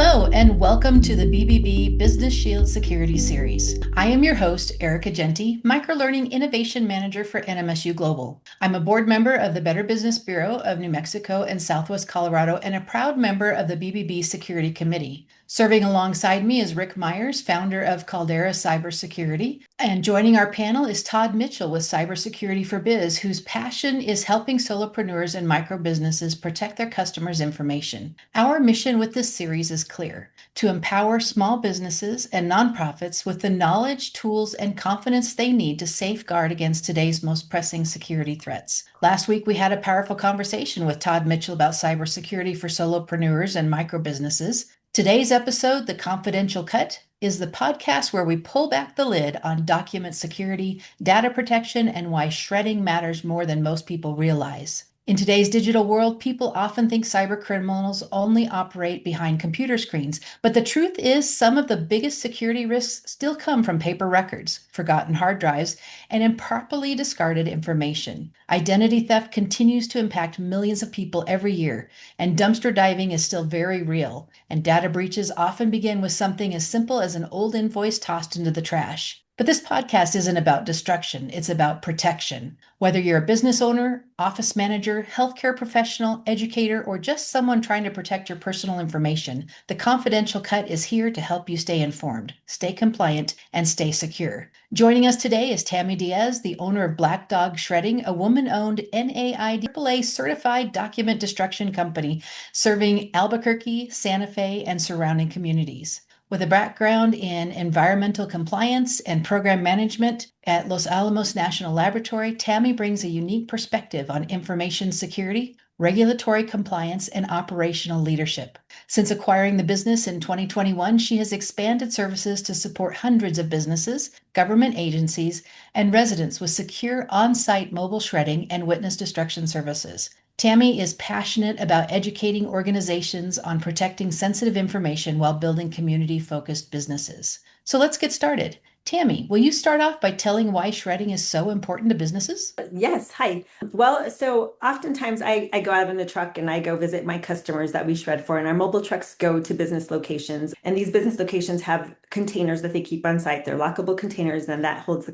Hello, and welcome to the BBB Business Shield Series. I am your host, Erica Genty, Microlearning Innovation Manager for NMSU Global. I'm a board member of the Better Business Bureau of New Mexico and Southwest Colorado and a proud member of the BBB Security Committee. Serving alongside me is Rick Myers, founder of Caldera Cybersecurity. And joining our panel is Todd Mitchell with Cybersecurity for Biz, whose passion is helping solopreneurs and micro businesses protect their customers' information. Our mission with this series is clear: to empower small businesses and nonprofits with the knowledge, tools, and confidence they need to safeguard against today's most pressing security threats. Last week, we had a powerful conversation with Todd Mitchell about cybersecurity for solopreneurs and micro businesses. Today's episode, The Confidential Cut, is the podcast where we pull back the lid on document security, data protection, and why shredding matters more than most people realize. In today's digital world, people often think cyber criminals only operate behind computer screens, but the truth is some of the biggest security risks still come from paper records, forgotten hard drives, and improperly discarded information. Identity theft continues to impact millions of people every year, and dumpster diving is still very real, and data breaches often begin with something as simple as an old invoice tossed into the trash. But this podcast isn't about destruction, it's about protection. Whether you're a business owner, office manager, healthcare professional, educator, or just someone trying to protect your personal information, the Confidential Cut is here to help you stay informed, stay compliant, and stay secure. Joining us today is Tammy Diaz, the owner of Black Dog Shredding, a woman-owned NAIDAA certified document destruction company serving Albuquerque, Santa Fe, and surrounding communities. With a background in environmental compliance and program management at Los Alamos National Laboratory, Tammy brings a unique perspective on information security, regulatory compliance, and operational leadership. Since acquiring the business in 2021, she has expanded services to support hundreds of businesses, government agencies, and residents with secure on-site mobile shredding and witness destruction services. Tammy is passionate about educating organizations on protecting sensitive information while building community-focused businesses. So let's get started. Tammy, will you start off by telling why shredding is so important to businesses? Yes. Hi. Well, so oftentimes I go out in a truck and I go visit my customers that we shred for, and our mobile trucks go to business locations. And these business locations have containers that they keep on site. They're lockable containers, and that holds the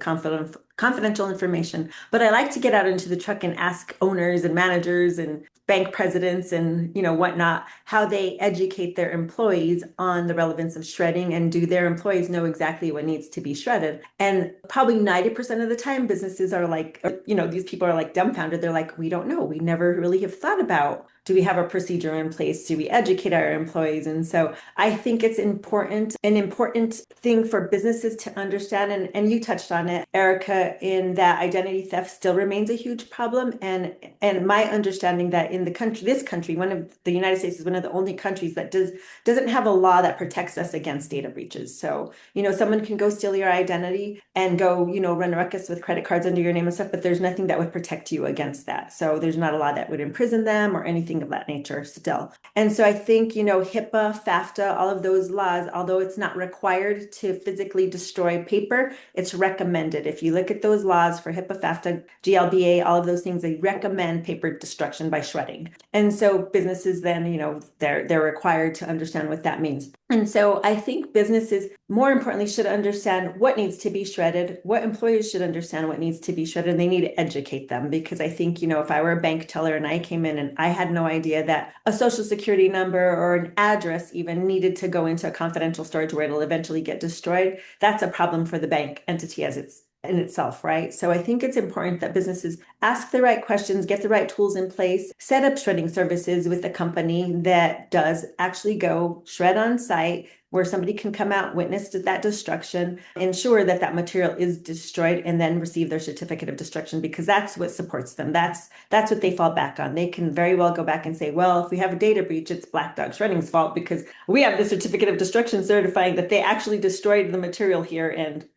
confidential information. But I like to get out into the truck and ask owners and managers and bank presidents and whatnot how they educate their employees on the relevance of shredding, and do their employees know exactly what needs to be shredded. And probably 90% of the time businesses are like, these people are like dumbfounded. They're like, we don't know, we never really have thought about, do we have a procedure in place, do we educate our employees? And so I think it's an important thing for businesses to understand, and you touched on it, Erica, in that identity theft still remains a huge problem. And my understanding that in this country, the United States is one of the only countries that doesn't have a law that protects us against data breaches. So, someone can go steal your identity and go, run a ruckus with credit cards under your name and stuff, but there's nothing that would protect you against that. So there's not a law that would imprison them or anything of that nature still. And so I think, HIPAA, FAFTA, all of those laws, although it's not required to physically destroy paper, it's recommended. If you look at those laws for HIPAA, FAFTA, GLBA, all of those things, they recommend paper destruction by shredding. And so businesses then, they're required to understand what that means. And so I think businesses, more importantly, should understand what needs to be shredded, what employees should understand what needs to be shredded, and they need to educate them. Because I think, if I were a bank teller and I came in and I had no idea that a social security number or an address even needed to go into a confidential storage where it'll eventually get destroyed, that's a problem for the bank entity in itself, right? So I think it's important that businesses ask the right questions, get the right tools in place, set up shredding services with a company that does actually go shred on site, where somebody can come out, witness that destruction, ensure that that material is destroyed, and then receive their certificate of destruction, because that's what supports them. That's what they fall back on. They can very well go back and say, well, if we have a data breach, it's Black Dog Shredding's fault because we have the certificate of destruction certifying that they actually destroyed the material here. And,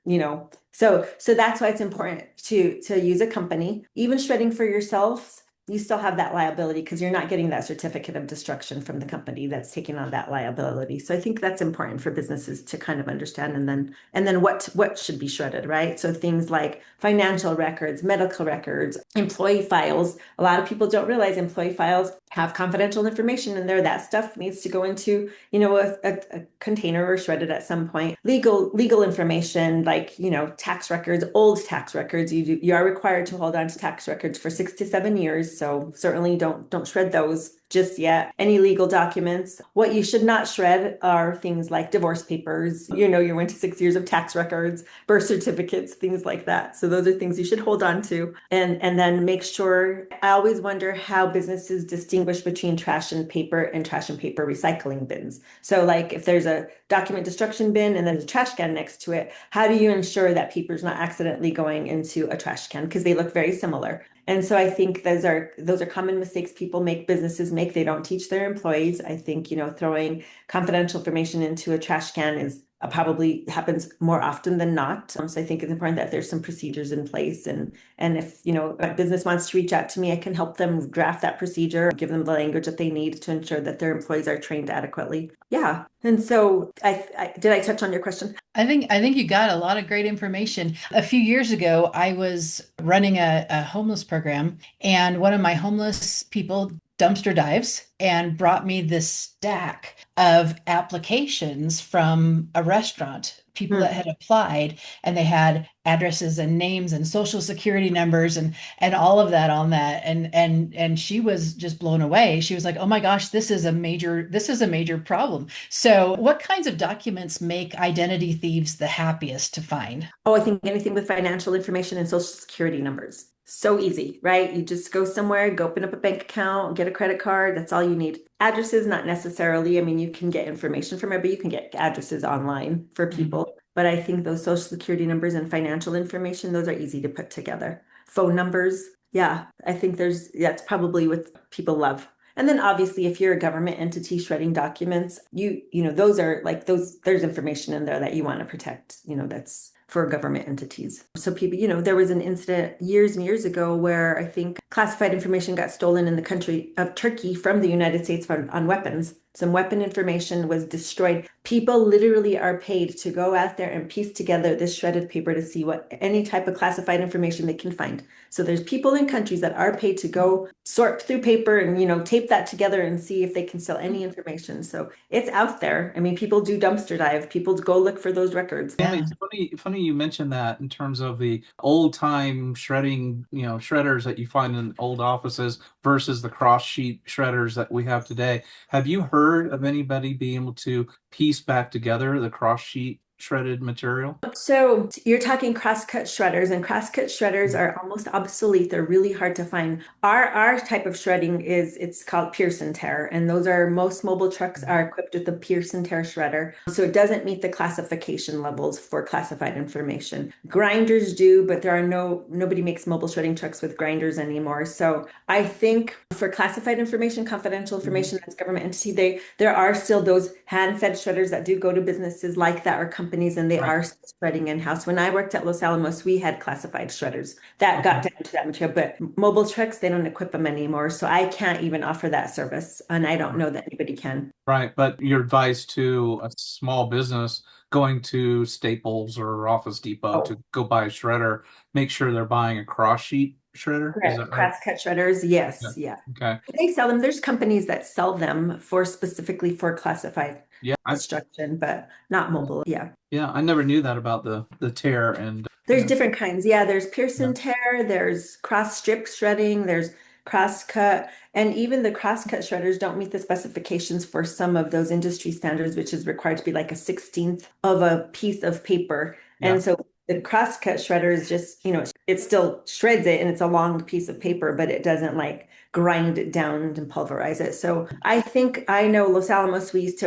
so that's why it's important to use a company. Even shredding for yourselves you still have that liability because you're not getting that certificate of destruction from the company that's taking on that liability. So I think that's important for businesses to kind of understand. And then what should be shredded, right? So things like financial records, medical records, employee files. A lot of people don't realize employee files have confidential information in there. That stuff needs to go into, a container or shredded at some point. Legal information like, tax records, old tax records. You are required to hold on to tax records for 6 to 7 years. So certainly don't shred those just yet. Any legal documents. What you should not shred are things like divorce papers, your 1 to 6 years of tax records, birth certificates, things like that. So those are things you should hold on to. And then make sure, I always wonder how businesses distinguish between trash and paper recycling bins. So like if there's a document destruction bin and there's a trash can next to it, how do you ensure that paper's not accidentally going into a trash can? Because they look very similar. And so I think those are common mistakes businesses make. They don't teach their employees. I think, throwing confidential information into a trash can is probably happens more often than not. So I think it's important that there's some procedures in place. And if, a business wants to reach out to me, I can help them draft that procedure, give them the language that they need to ensure that their employees are trained adequately. Yeah. And so did I touch on your question? I think you got a lot of great information. A few years ago, I was running a homeless program, and one of my homeless people dumpster dives and brought me this stack of applications from a restaurant, people that had applied, and they had addresses and names and social security numbers and all of that on that. And she was just blown away. She was like, "Oh my gosh, this is a major problem." So what kinds of documents make identity thieves the happiest to find? Oh, I think anything with financial information and social security numbers. So easy, right? You just go somewhere, go open up a bank account, get a credit card. That's all you need. Addresses, not necessarily. I mean, you can get information from it, but you can get addresses online for Mhm. people. But I think those social security numbers and financial information, those are easy to put together. Phone numbers. Yeah, I think that's probably what people love. And then obviously if you're a government entity shredding documents, those are like there's information in there that you want to protect, that's for government entities. So people, there was an incident years and years ago where I think classified information got stolen in the country of Turkey from the United States on weapons. Some weapon information was destroyed. People literally are paid to go out there and piece together this shredded paper to see what any type of classified information they can find. So there's people in countries that are paid to go sort through paper and, tape that together and see if they can sell any information. So it's out there. I mean, people do dumpster dive. People go look for those records. Tammy, Yeah. it's funny you mentioned that in terms of the old time shredding, shredders that you find in old offices versus the cross sheet shredders that we have today. Have you heard of anybody being able to piece back together the cross sheet shredded material? So you're talking crosscut shredders, and crosscut shredders are almost obsolete. They're really hard to find. Our type of shredding it's called pierce and tear, and most mobile trucks are equipped with the pierce and tear shredder. So it doesn't meet the classification levels for classified information. Grinders do, but nobody makes mobile shredding trucks with grinders anymore. So I think for classified information, confidential information that's government entity, there are still those hand-fed shredders that do go to businesses like that or companies, and they Right. are shredding in-house. When I worked at Los Alamos, we had classified shredders that got Okay. down to that material, but mobile trucks, they don't equip them anymore. So I can't even offer that service, and I don't know that anybody can. Right, but your advice to a small business going to Staples or Office Depot Oh, to go buy a shredder, make sure they're buying a cross sheet shredder. Is that correct. right? Crosscut shredders, Yeah. yes, yeah. Okay. They sell them. There's companies that sell them for specifically for classified Yeah. destruction, but not mobile. Yeah. Yeah, I never knew that about the tear and There's different kinds. Yeah, there's pierce yeah. and tear, there's cross strip shredding, there's cross cut, and even the cross cut shredders don't meet the specifications for some of those industry standards, which is required to be like a 16th of a piece of paper. Yeah. And so the cross cut shredder is just, it still shreds it and it's a long piece of paper, but it doesn't like grind it down and pulverize it. So I think I know Los Alamos, we used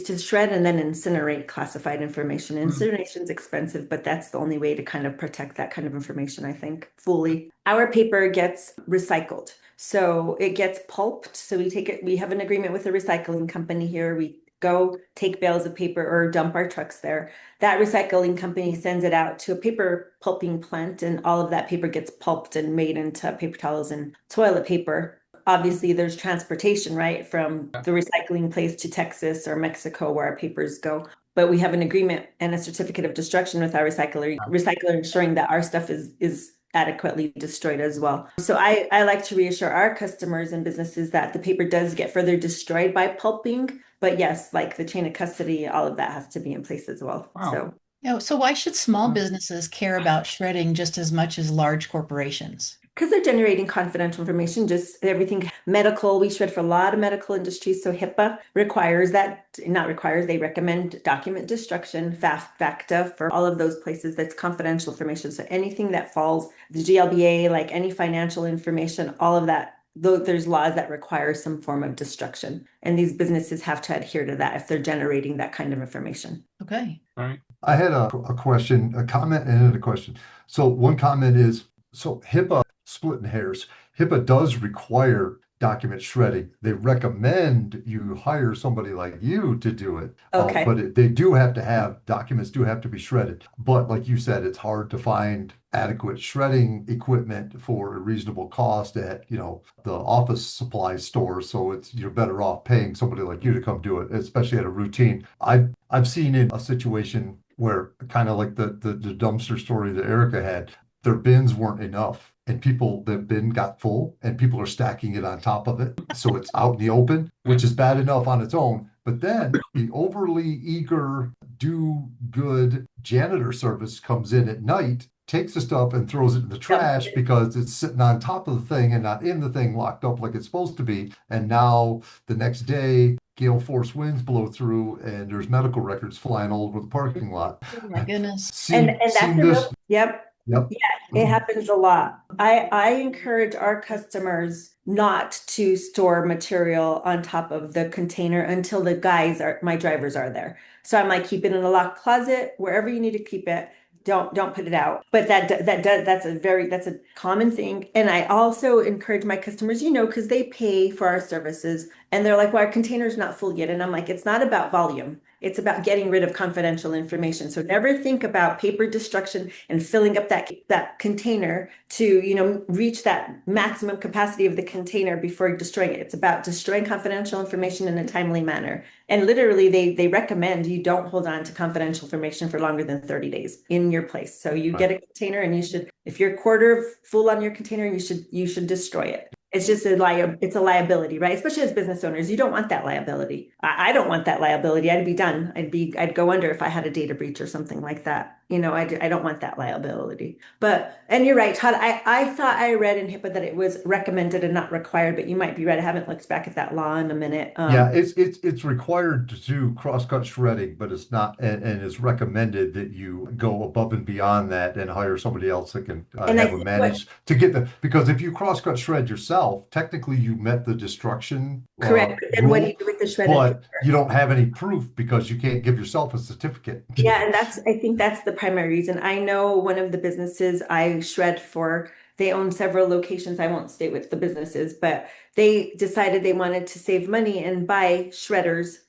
to shred and then incinerate classified information. Mm. Incineration is expensive, but that's the only way to kind of protect that kind of information, I think, fully. Our paper gets recycled. So it gets pulped. So we take it, we have an agreement with a recycling company here. go take bales of paper or dump our trucks there. That recycling company sends it out to a paper pulping plant, and all of that paper gets pulped and made into paper towels and toilet paper. Obviously, there's transportation, right, from the recycling place to Texas or Mexico where our papers go. But we have an agreement and a certificate of destruction with our recycler ensuring that our stuff is adequately destroyed as well. So I like to reassure our customers and businesses that the paper does get further destroyed by pulping. But yes, like the chain of custody, all of that has to be in place as well. Wow. So why should small businesses care about shredding just as much as large corporations? Because they're generating confidential information, just everything medical. We shred for a lot of medical industries. So HIPAA requires that, not requires, they recommend document destruction, FACTA for all of those places that's confidential information. So anything that falls, the GLBA, like any financial information, all of that, there's laws that require some form of destruction. And these businesses have to adhere to that if they're generating that kind of information. Okay. All right. I had a question, a comment, and then a question. So one comment is, so HIPAA, splitting hairs, HIPAA does require document shredding. They recommend you hire somebody like you to do it. Okay. But they do have to have, documents do have to be shredded. But like you said, it's hard to find adequate shredding equipment for a reasonable cost at, the office supply store. So you're better off paying somebody like you to come do it, especially at a routine. I've seen in a situation where, kind of like the dumpster story that Erica had, their bins weren't enough, and the bin got full, and people are stacking it on top of it. So it's out in the open, which is bad enough on its own. But then the overly eager, do good janitor service comes in at night, takes the stuff and throws it in the trash because it's sitting on top of the thing and not in the thing, locked up like it's supposed to be. And now the next day, gale force winds blow through and there's medical records flying all over the parking lot. Oh my goodness. And that's yep. Yep. Yeah, it happens a lot. I encourage our customers not to store material on top of the container until my drivers are there. So I'm like, keep it in a locked closet, wherever you need to keep it. Don't put it out. But that's a common thing. And I also encourage my customers, because they pay for our services and they're like, well, our container's not full yet. And I'm like, it's not about volume. It's about getting rid of confidential information. So never think about paper destruction and filling up that container to, reach that maximum capacity of the container before destroying it. It's about destroying confidential information in a timely manner. And literally they recommend you don't hold on to confidential information for longer than 30 days in your place. So you get a container and you should, if you're a quarter full on your container, you should destroy it. It's just it's a liability, right? Especially as business owners, you don't want that liability. I don't want that liability. I'd be done. I'd go under if I had a data breach or something like that. I don't want that liability. And you're right, Todd. I thought I read in HIPAA that it was recommended and not required, but you might be right. I haven't looked back at that law in a minute. Yeah, it's required to do cross-cut shredding, but it's not, and it's recommended that you go above and beyond that and hire somebody else that can have them manage to get because if you cross-cut shred yourself, technically you met the destruction. Correct. And what do you do with the shredded But paper? you don't have any proof because you can't give yourself a certificate. Yeah, and I think that's the primary reason. I know one of the businesses I shred for, they own several locations. I won't state with the businesses, but they decided they wanted to save money and buy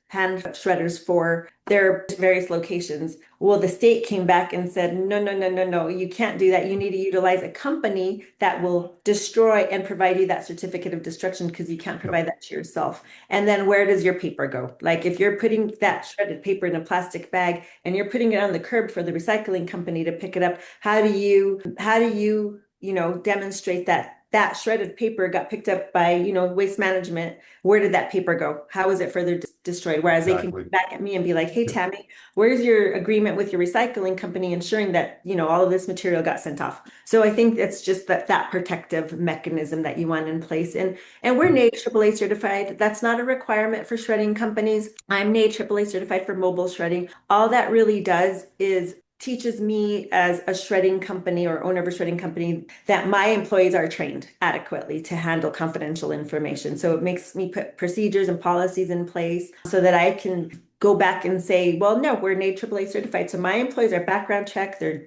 hand shredders for their various locations. Well, the state came back and said, no, you can't do that. You need to utilize a company that will destroy and provide you that certificate of destruction because you can't provide that to yourself. And then where does your paper go? Like if you're putting that shredded paper in a plastic bag and you're putting it on the curb for the recycling company to pick it up, how do you demonstrate that shredded paper got picked up by, waste management? Where did that paper go? How is it further destroyed? Whereas they can come back at me and be like, hey, Tammy, where's your agreement with your recycling company ensuring that, all of this material got sent off? So I think it's just that protective mechanism that you want in place. And we're NAID AAA certified. That's not a requirement for shredding companies. I'm NAID AAA certified for mobile shredding. All that really does is teaches me as a shredding company or owner of a shredding company that my employees are trained adequately to handle confidential information. So it makes me put procedures and policies in place so that I can go back and say, well, no, we're NAID AAA certified. So my employees are background checked. They're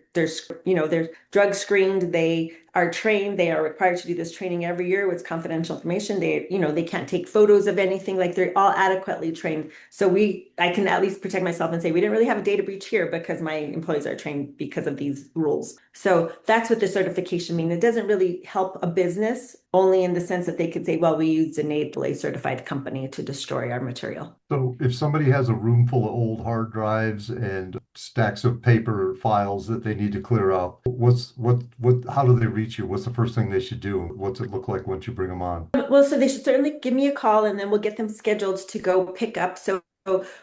drug screened. They are trained. They are required to do this training every year with confidential information. They can't take photos of anything. Like, they're all adequately trained. So I can at least protect myself and say, we didn't really have a data breach here because my employees are trained because of these rules. So that's what the certification means. It doesn't really help a business, only in the sense that they could say, well, we used an AAA certified company to destroy our material. So if somebody has a room full of old hard drives and stacks of paper files that they need to clear out, how do they reach you? What's the first thing they should do? What's it look like once you bring them on? Well, so they should certainly give me a call, and then we'll get them scheduled to go pick up. So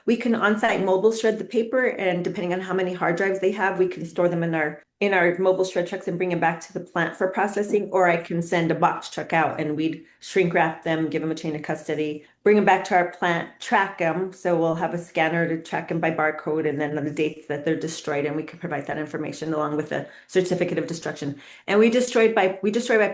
we can on-site mobile shred the paper, and depending on how many hard drives they have, we can store them in our mobile shred trucks and bring them back to the plant for processing, or I can send a box truck out and we'd shrink wrap them, give them a chain of custody, bring them back to our plant, track them. So we'll have a scanner to track them by barcode and then on the dates that they're destroyed, and we can provide that information along with a certificate of destruction. And we destroy by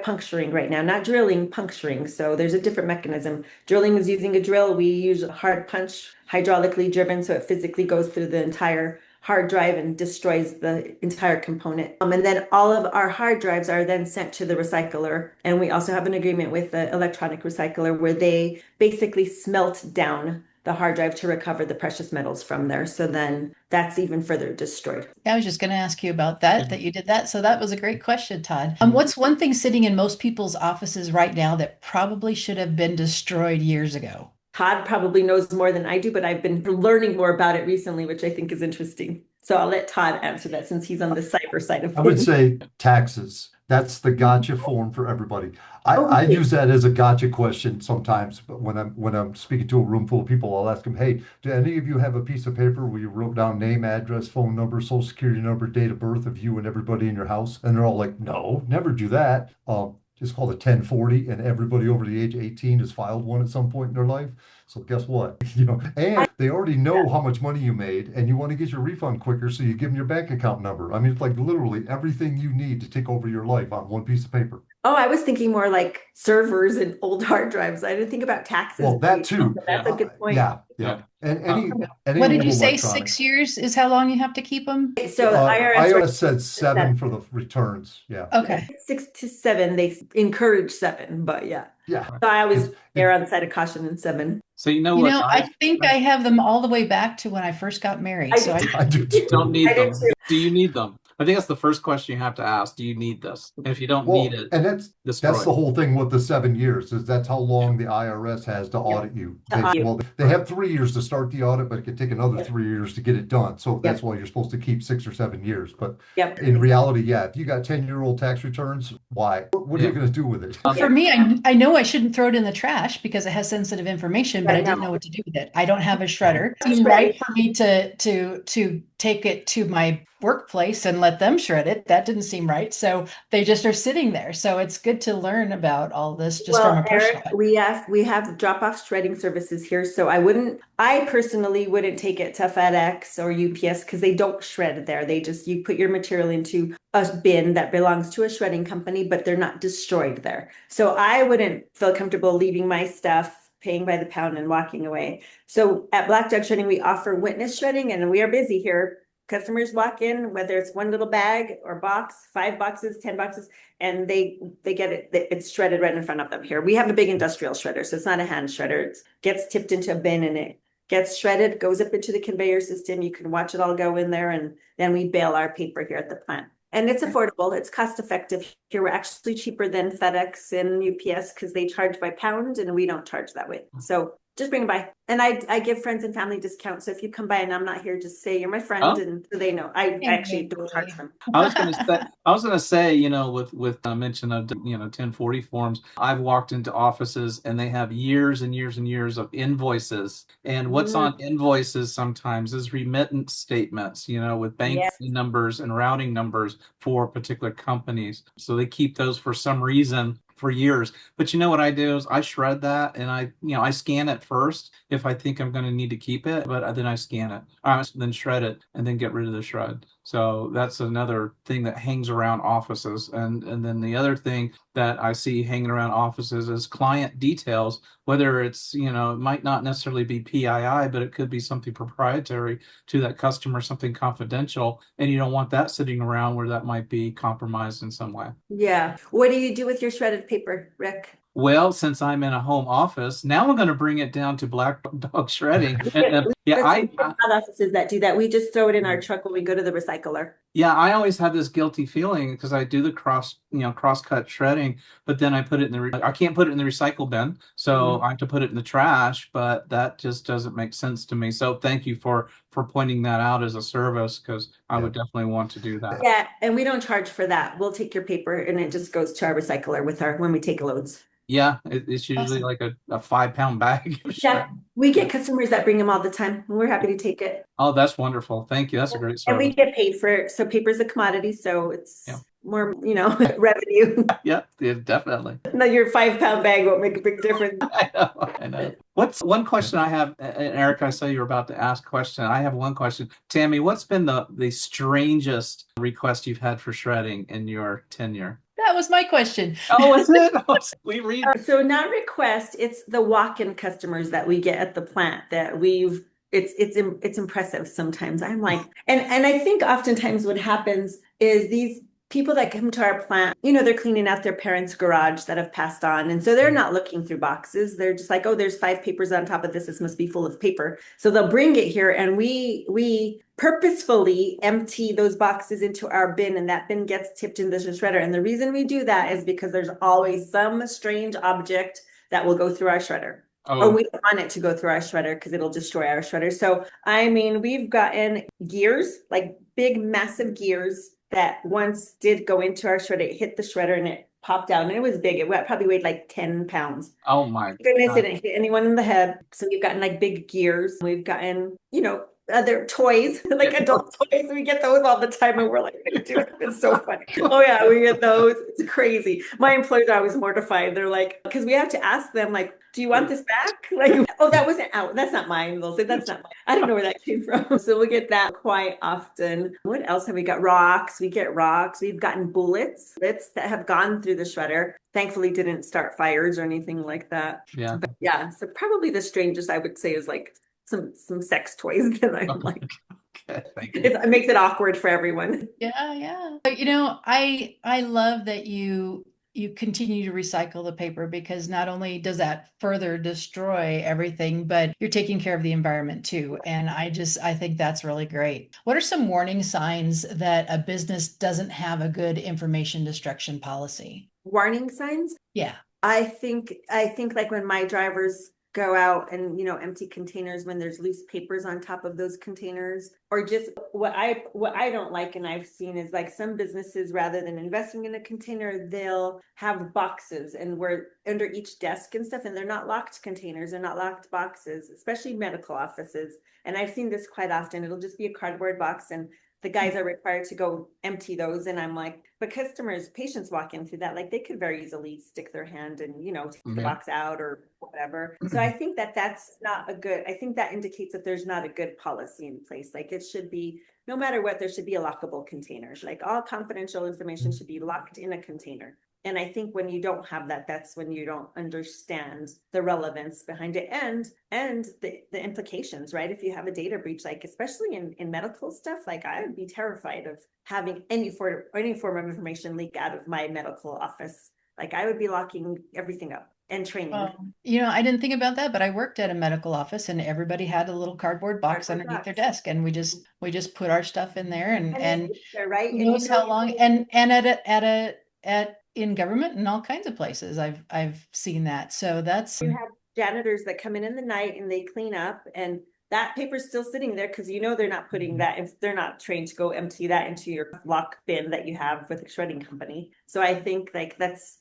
puncturing right now, not drilling, puncturing. So there's a different mechanism. Drilling is using a drill. We use a hard punch, hydraulically driven, so it physically goes through the entire hard drive and destroys the entire component. And then all of our hard drives are then sent to the recycler. And we also have an agreement with the electronic recycler where they basically smelt down the hard drive to recover the precious metals from there. So then that's even further destroyed. I was just going to ask you about that you did that. So that was a great question, Todd. What's one thing sitting in most people's offices right now that probably should have been destroyed years ago? Todd probably knows more than I do, but I've been learning more about it recently, which I think is interesting. So I'll let Todd answer that since he's on the cyber side of things. I would say taxes. That's the gotcha form for everybody. I use that as a gotcha question sometimes, but when I'm speaking to a room full of people, I'll ask them, hey, do any of you have a piece of paper where you wrote down name, address, phone number, social security number, date of birth of you and everybody in your house? And they're all like, no, never do that. It's called a 1040, and everybody over the age of 18 has filed one at some point in their life. So guess what? And they already know how much money you made, and you want to get your refund quicker, so you give them your bank account number. I mean, it's like literally everything you need to take over your life on one piece of paper. Oh, I was thinking more like servers and old hard drives. I didn't think about taxes. Well, that too. That's a good point. Yeah. And any What did you say? electronic. 6 years is how long you have to keep them? So the IRS said 7 for the returns. Yeah. Okay. 6 to 7. They encourage 7, but yeah. Yeah. So I always err on the side of caution in 7. So you know what? I think I have them all the way back to when I first got married. I do too. Don't need them. Do you need them? I think that's the first question you have to ask. Do you need this? And if you don't need it, and that's the whole thing with the 7 years, is that's how long the IRS has to audit you. They have 3 years to start the audit, but it can take another 3 years to get it done. So that's why you're supposed to keep 6 or 7 years. But in reality, if you got 10-year-old tax returns, why? What are you going to do with it? For me, I know I shouldn't throw it in the trash because it has sensitive information, but I didn't know what to do with it. I don't have a shredder. It seemed right for me to take it to my workplace and let them shred it. That didn't seem right. So they just are sitting there. So it's good to learn about all this just from a personal. We have drop-off shredding services here. So I personally wouldn't take it to FedEx or UPS because they don't shred there. You put your material into a bin that belongs to a shredding company, but they're not destroyed there. So I wouldn't feel comfortable leaving my stuff, paying by the pound and walking away. So at Black Dog Shredding, we offer witness shredding, and we are busy here. Customers walk in, whether it's one little bag or box, 5 boxes, 10 boxes, and they get it. It's shredded right in front of them here. We have a big industrial shredder, so it's not a hand shredder. It gets tipped into a bin and it gets shredded, goes up into the conveyor system. You can watch it all go in there, and then we bale our paper here at the plant. And it's affordable. It's cost effective. Here we're actually cheaper than FedEx and UPS because they charge by pound and we don't charge that way. So just bring them by. And I give friends and family discounts. So if you come by and I'm not here, just say you're my friend, and so they know. I actually don't charge them. I was gonna say, with mention of 1040 forms, I've walked into offices and they have years and years and years of invoices. And what's on invoices sometimes is remittance statements, with bank numbers and routing numbers for particular companies. So they keep those for some reason for years. But you know what I do is I shred that, and I scan it first if I think I'm going to need to keep it, but then I scan it, then shred it, and then get rid of the shred. So that's another thing that hangs around offices. And then the other thing that I see hanging around offices is client details whether it's, it might not necessarily be PII, but it could be something proprietary to that customer, something confidential, and you don't want that sitting around where that might be compromised in some way. Yeah. What do you do with your shredded paper, Rick? Well, since I'm in a home office, now I'm going to bring it down to black dog shredding. Yeah, There's some offices that do that. We just throw it in our truck when we go to the recycler. Yeah, I always have this guilty feeling because I do the cross-cut shredding, but then I put it in I can't put it in the recycle bin, so I have to put it in the trash, but that just doesn't make sense to me. So thank you for pointing that out as a service, because I would definitely want to do that. Yeah, and we don't charge for that. We'll take your paper and it just goes to our recycler when we take loads. Yeah, it's usually like a 5-pound bag. Yeah, we get customers that bring them all the time. And we're happy to take it. Oh, that's wonderful. Thank you. That's a great service. And we get paid for it. So paper's a commodity, so it's more, revenue. Yeah, definitely. No, your 5-pound bag won't make a big difference. I know. What's one question I have, and Erica, I saw you were about to ask a question. I have one question. Tammy, what's been the strangest request you've had for shredding in your tenure? That was my question. Oh, is it? We read. So not request, it's the walk-in customers that we get at the plant that it's impressive sometimes. I'm like, and I think oftentimes what happens is these people that come to our plant, they're cleaning out their parents' garage that have passed on. And so they're not looking through boxes. They're just like, oh, there's 5 papers on top of this. This must be full of paper. So they'll bring it here and we purposefully empty those boxes into our bin, and that bin gets tipped into the shredder. And the reason we do that is because there's always some strange object that will go through our shredder. Or we don't want it to go through our shredder because it'll destroy our shredder. So, we've gotten gears, like big, massive gears that once did go into our shredder. It hit the shredder and it popped out, and it was big. It probably weighed like 10 pounds. Oh my goodness, it didn't hit anyone in the head. So we've gotten like big gears. We've gotten, other toys, like adult toys. We get those all the time, and we're like, dude, it's so funny. Oh yeah, we get those. It's crazy. My employees are always mortified. They're like, because we have to ask them, like, do you want this back? Like, oh, that wasn't out. That's not mine. They'll say, that's not mine. I don't know where that came from. So we get that quite often. What else have we got? Rocks. We get rocks. We've gotten bullets that have gone through the shredder. Thankfully, didn't start fires or anything like that. Yeah. But yeah. So probably the strangest I would say is like some sex toys that I'm like. Okay, thank you. It makes it awkward for everyone. Yeah. I love that you continue to recycle the paper, because not only does that further destroy everything, but you're taking care of the environment too. And I think that's really great. What are some warning signs that a business doesn't have a good information destruction policy? Warning signs? Yeah. I think like when my drivers go out and empty containers when there's loose papers on top of those containers, or just what I don't like, and I've seen, is like some businesses, rather than investing in a container, they'll have boxes and we're under each desk and stuff, and they're not locked containers, they're not locked boxes, especially medical offices. And I've seen this quite often. It'll just be a cardboard box and the guys are required to go empty those. And I'm like, but patients walk in through that, like they could very easily stick their hand and, take the box out or whatever. So I think that's not I think that indicates that there's not a good policy in place. Like it should be, no matter what, there should be a lockable container. Like all confidential information should be locked in a container. And I think when you don't have that, that's when you don't understand the relevance behind it and the implications, right? If you have a data breach, like especially in medical stuff, like I would be terrified of having any form of information leak out of my medical office. Like I would be locking everything up and training. I didn't think about that, but I worked at a medical office and everybody had a little cardboard box underneath their desk, and we just put our stuff in there and right. Who knows how long, and at in government and all kinds of places I've seen that. So that's, you have janitors that come in the night and they clean up, and that paper's still sitting there because they're not putting that, if they're not trained to go empty that into your lock bin that you have with a shredding company. So I think like that's,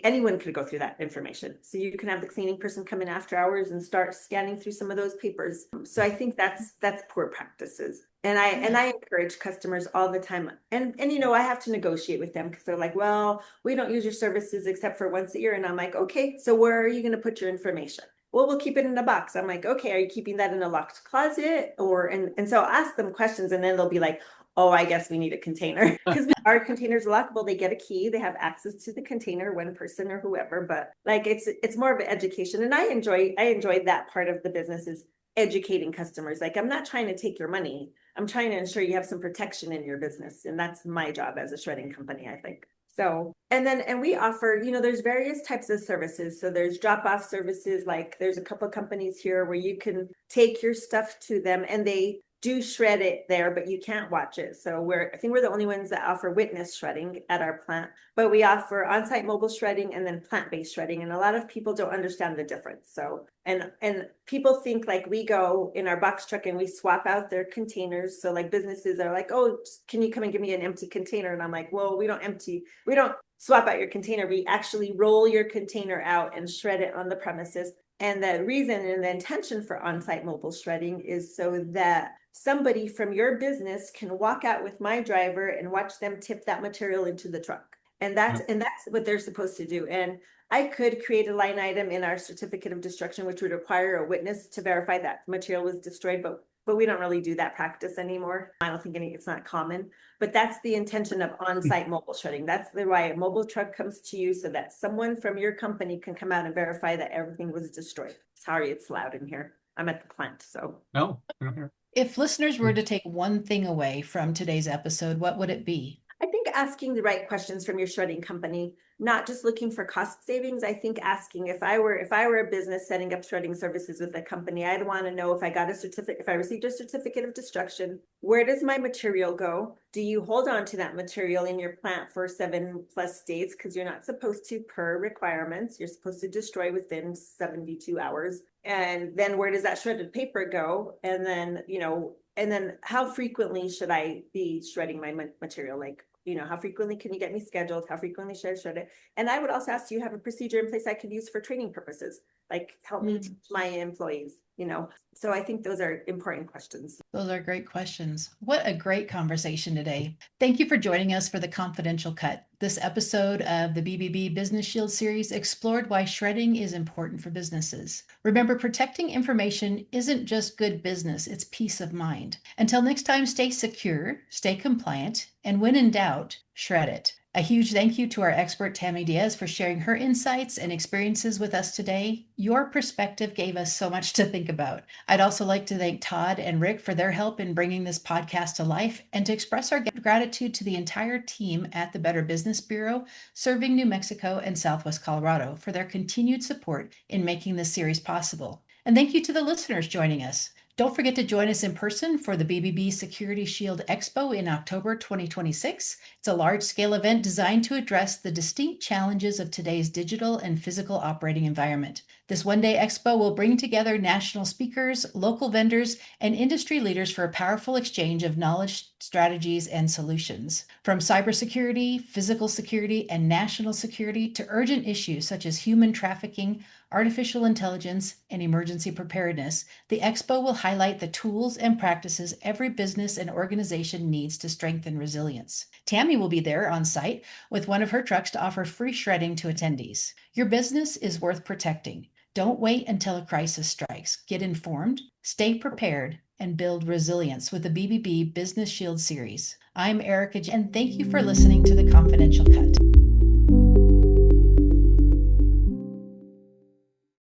anyone could go through that information. So you can have the cleaning person come in after hours and start scanning through some of those papers. So I think that's poor practices. And I encourage customers all the time. And I have to negotiate with them because they're like, well, we don't use your services except for once a year. And I'm like, okay, so where are you going to put your information? Well, we'll keep it in a box. I'm like, okay, are you keeping that in a locked closet? And so I'll ask them questions, and then they'll be like, oh, I guess we need a container. Because our containers are lockable. They get a key. They have access to the container, one person or whoever. But like it's more of an education. And I enjoy that part of the business is educating customers. Like I'm not trying to take your money. I'm trying to ensure you have some protection in your business. And that's my job as a shredding company, I think. So, and we offer, there's various types of services. So there's drop-off services, like there's a couple of companies here where you can take your stuff to them and they do shred it there, but you can't watch it. So I think we're the only ones that offer witness shredding at our plant, but we offer on-site mobile shredding and then plant-based shredding. And a lot of people don't understand the difference. So, and people think like we go in our box truck and we swap out their containers. So like businesses are like, oh, can you come and give me an empty container? And I'm like, well, we don't swap out your container. We actually roll your container out and shred it on the premises. And the reason and the intention for on-site mobile shredding is so that somebody from your business can walk out with my driver and watch them tip that material into the truck. And that's what they're supposed to do. And I could create a line item in our certificate of destruction, which would require a witness to verify that material was destroyed, but we don't really do that practice anymore. I don't think it's not common, but that's the intention of on-site mobile shredding. That's why a mobile truck comes to you so that someone from your company can come out and verify that everything was destroyed. Sorry, it's loud in here. I'm at the plant, so. No, I don't hear. If listeners were to take one thing away from today's episode, what would it be? I think asking the right questions from your shredding company, not just looking for cost savings. I think asking if I were a business setting up shredding services with a company, I'd want to know if I received a certificate of destruction, where does my material go? Do you hold on to that material in your plant for 7+ days? Because you're not supposed to per requirements. You're supposed to destroy within 72 hours. And then where does that shredded paper go? And then how frequently should I be shredding my material? Like, how frequently can you get me scheduled? How frequently should I shred it? And I would also ask, do you have a procedure in place I could use for training purposes? Like help me teach my employees, So I think those are important questions. Those are great questions. What a great conversation today. Thank you for joining us for the Confidential Cut. This episode of the BBB Business Shield Series explored why shredding is important for businesses. Remember, protecting information isn't just good business, it's peace of mind. Until next time, stay secure, stay compliant, and when in doubt, shred it. A huge thank you to our expert, Tammy Diaz, for sharing her insights and experiences with us today. Your perspective gave us so much to think about. I'd also like to thank Todd and Rick for their help in bringing this podcast to life and to express our gratitude to the entire team at the Better Business Bureau, serving New Mexico and Southwest Colorado, for their continued support in making this series possible. And thank you to the listeners joining us. Don't forget to join us in person for the BBB Security Shield Expo in October 2026. It's a large-scale event designed to address the distinct challenges of today's digital and physical operating environment. This one-day expo will bring together national speakers, local vendors, and industry leaders for a powerful exchange of knowledge, strategies, and solutions. From cybersecurity, physical security, and national security to urgent issues such as human trafficking, artificial intelligence, and emergency preparedness, the expo will highlight the tools and practices every business and organization needs to strengthen resilience. Tammy will be there on site with one of her trucks to offer free shredding to attendees. Your business is worth protecting. Don't wait until a crisis strikes. Get informed, stay prepared, and build resilience with the BBB Business Shield Series. I'm Erica Genty, and thank you for listening to the Confidential Cut.